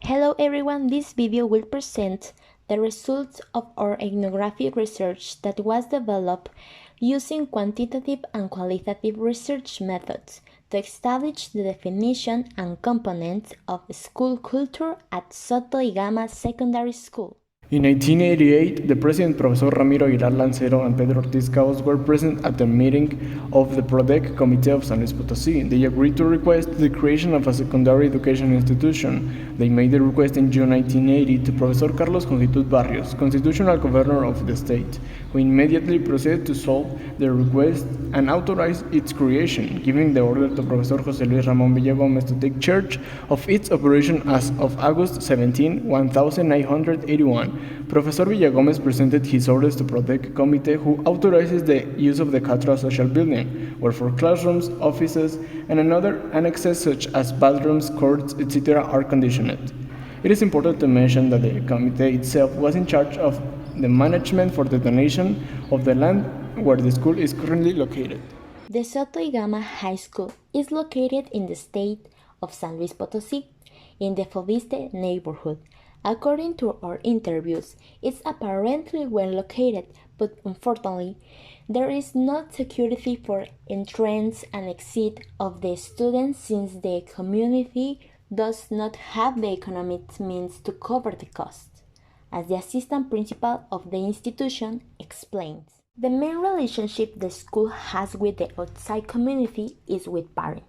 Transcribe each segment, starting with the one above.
Hello everyone, this video will present the results of our ethnographic research that was developed using quantitative and qualitative research methods to establish the definition and components of school culture at Soto y Gama Secondary School. In 1888, the President Professor Ramiro Aguilar Lancero and Pedro Ortiz Caos were present at the meeting of the PRODEC Committee of San Luis Potosí. They agreed to request the creation of a secondary education institution. They made the request in June 1980 to Professor Carlos Jongitud Barrios, constitutional governor of the state, who immediately proceeded to solve the request and authorize its creation, giving the order to Professor José Luis Ramón Villagómez to take charge of its operation as of August 17, 1981. Professor Villagómez presented his orders to PRODEC Committee, who authorizes the use of the Catra Social Building, where for classrooms, offices, and another annexes such as bathrooms, courts, etc. are conditioned. It is important to mention that the committee itself was in charge of the management for the donation of the land where the school is currently located. The Soto y Gama High School is located in the state of San Luis Potosí, in the Fobiste neighborhood. According to our interviews, it's apparently well located, but unfortunately, there is no security for entrance and exit of the students since the community does not have the economic means to cover the cost, as the assistant principal of the institution explains. The main relationship the school has with the outside community is with parents.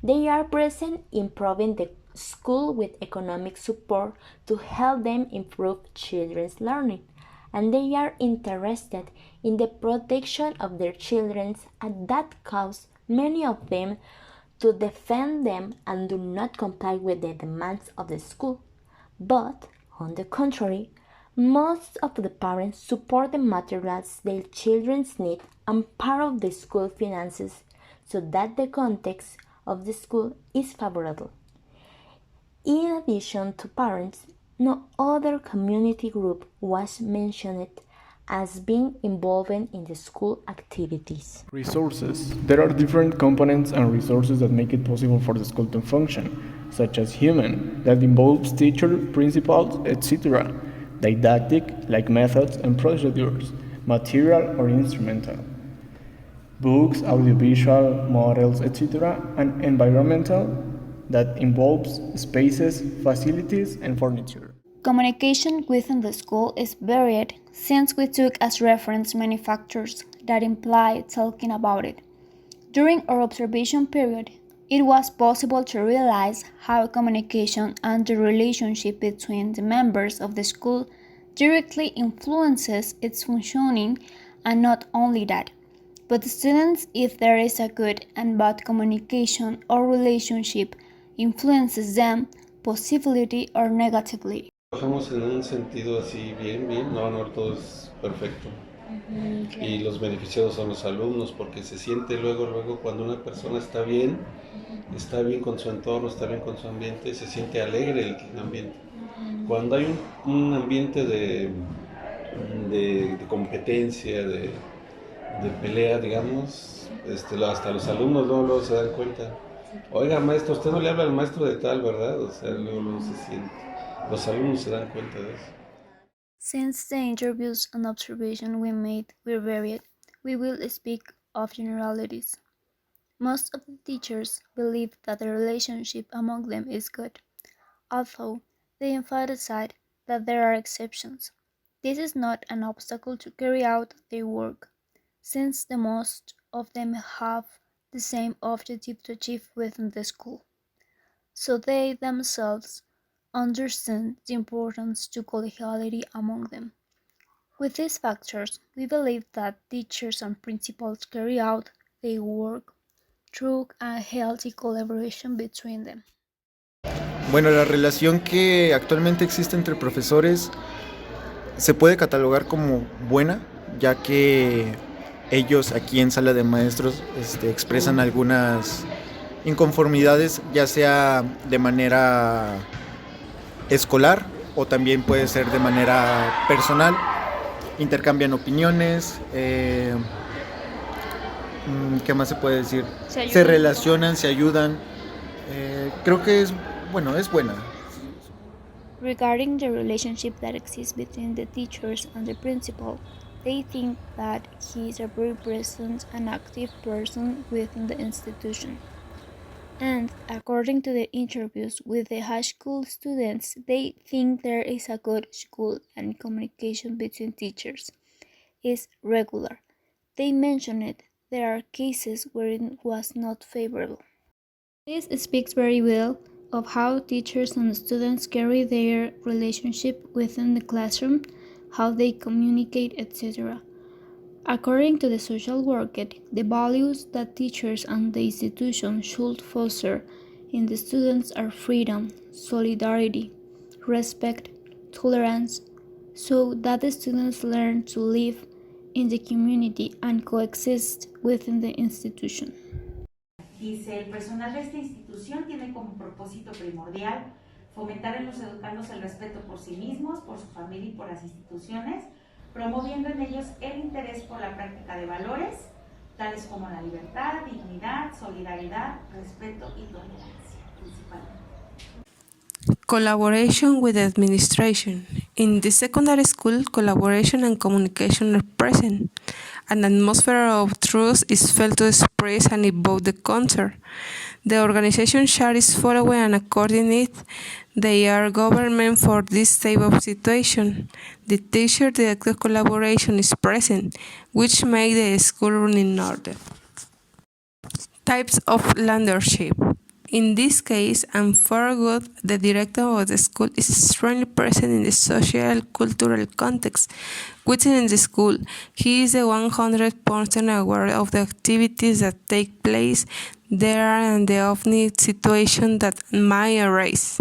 They are present in providing the school with economic support to help them improve children's learning, and they are interested in the protection of their children, and that causes many of them to defend them and do not comply with the demands of the school. But, on the contrary, most of the parents support the materials their children need and part of the school finances so that the context of the school is favorable. In addition to parents, no other community group was mentioned as being involved in the school activities. Resources. There are different components and resources that make it possible for the school to function, such as human, that involves teacher, principals, etc., didactic, like methods and procedures, material or instrumental, books, audiovisual, models, etc., and environmental, that involves spaces, facilities, and furniture. Communication within the school is varied since we took as reference many factors that imply talking about it. During our observation period, it was possible to realize how communication and the relationship between the members of the school directly influences its functioning, and not only that, but the students, if there is a good and bad communication or relationship, influences them positively or negatively. Trabajamos en un sentido así bien, no todo es perfecto. Y los beneficiados son los alumnos porque se siente luego cuando una persona está bien con su entorno, está bien con su ambiente, se siente alegre el ambiente. Cuando hay un ambiente de competencia, de pelea, digamos, hasta los alumnos luego se dan cuenta. Oiga, maestro, usted no le habla al maestro de tal, ¿verdad? O sea, luego se siente. Los alumnos se dan cuenta de eso. Since the interviews and observation we made were varied, we will speak of generalities. Most of the teachers believe that the relationship among them is good, although they emphasize that there are exceptions. This is not an obstacle to carry out their work, since the most of them have the same objective to achieve within the school. So they themselves understand the importance to collegiality among them. With these factors, we believe that teachers and principals carry out their work through a healthy collaboration between them. Bueno, la relación que actualmente existe entre profesores se puede catalogar como buena, ya que ellos aquí en sala de maestros expresan algunas inconformidades, ya sea de manera escolar o también puede ser de manera personal. Intercambian opiniones, ¿qué más se puede decir? Se relacionan, se ayudan. Creo que es buena. Regarding the relationship that exists between the teachers and the principal, they think that he is a very present and active person within the institution. And according to the interviews with the high school students, they think there is a good school and communication between teachers is regular. They mention it. There are cases where it was not favorable. This speaks very well of how teachers and students carry their relationship within the classroom, how they communicate, etc. According to the social worker, the values that teachers and the institution should foster in the students are freedom, solidarity, respect, tolerance, so that the students learn to live in the community and coexist within the institution. Dice, el personal de esta institución tiene como propósito primordial fomentar en los educandos el respeto por sí mismos, por su familia y por las instituciones, promoviendo en ellos el interés por la práctica de valores, tales como la libertad, dignidad, solidaridad, respeto y tolerancia, principalmente. Collaboration with the administration. In the secondary school, collaboration and communication are present. An atmosphere of trust is felt to express and evoke the concert. The organization chart is following and according it, they are government for this type of situation. The teacher-director collaboration is present, which make the school run in order. Types of leadership. In this case, and for good, the director of the school is strongly present in the social cultural context within the school. He is 100% aware of the activities that take place there and the often situation that might arise.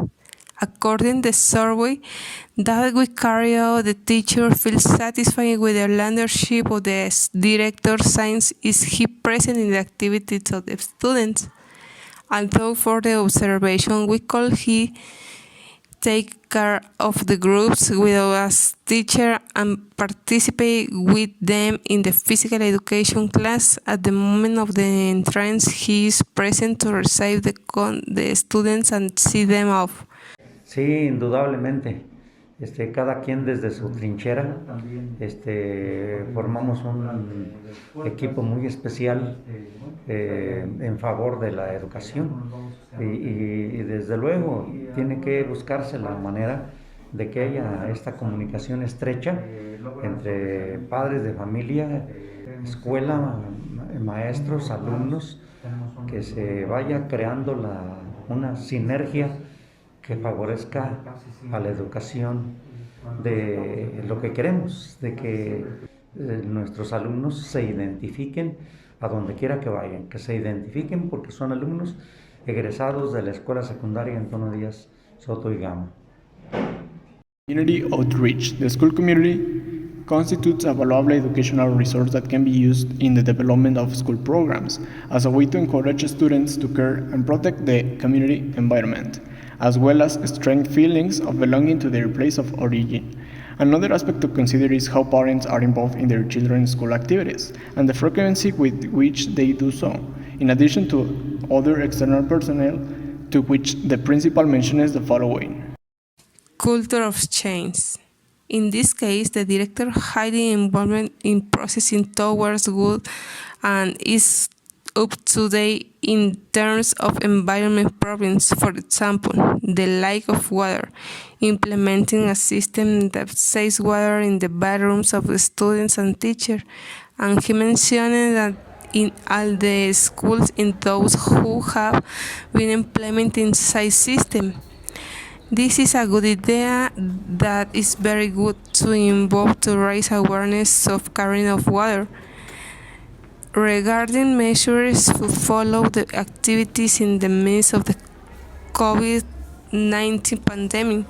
According to the survey that we carry out, the teacher feels satisfied with the leadership of the director since is he present in the activities of the students. Although for the observation we call he take care of the groups with us teacher and participate with them in the physical education class. At the moment of the entrance, he is present to receive the students and see them off. Sí, indudablemente. Cada quien desde su trinchera, formamos un equipo muy especial en favor de la educación y desde luego tiene que buscarse la manera de que haya esta comunicación estrecha entre padres de familia, escuela, maestros, alumnos, que se vaya creando una sinergia que favorezca a la educación de lo que queremos, de que nuestros alumnos se identifiquen a donde quiera que vayan, que se identifiquen porque son alumnos egresados de la escuela secundaria Antonio Díaz, Soto y Gama. Community outreach. The school community constitutes a valuable educational resource that can be used in the development of school programs as a way to encourage students to care and protect the community environment, as well as strengthen feelings of belonging to their place of origin. Another aspect to consider is how parents are involved in their children's school activities and the frequency with which they do so, in addition to other external personnel to which the principal mentions the following. Culture of change. In this case, the director highly involved in processing towards good and is up to date in terms of environment problems, for example, the lack of water, implementing a system that saves water in the bathrooms of the students and teachers, and he mentioned that in all the schools in those who have been implementing such system. This is a good idea that is very good to involve to raise awareness of carrying of water. Regarding measures to follow the activities in the midst of the COVID-19 pandemic,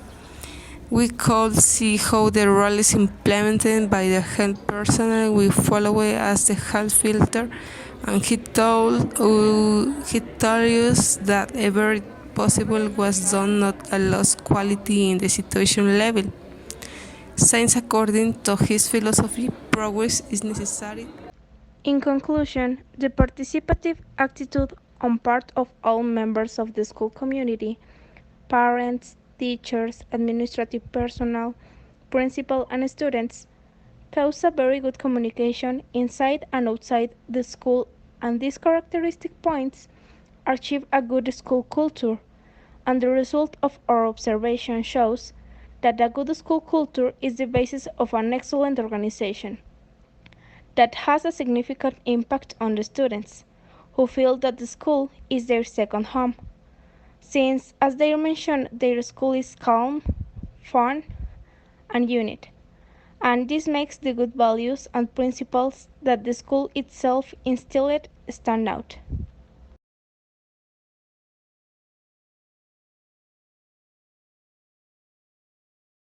we could see how the role is implemented by the health personnel. We follow it as the health filter, and he told us that every possible was done, not a lost quality in the situation level. Since according to his philosophy, progress is necessary. In conclusion, the participative attitude on part of all members of the school community, parents, teachers, administrative personnel, principal, and students cause a very good communication inside and outside the school, and these characteristic points achieve a good school culture. And the result of our observation shows that a good school culture is the basis of an excellent organization that has a significant impact on the students, who feel that the school is their second home, since, as they mentioned, their school is calm, fun, and unique. And this makes the good values and principles that the school itself instilled stand out.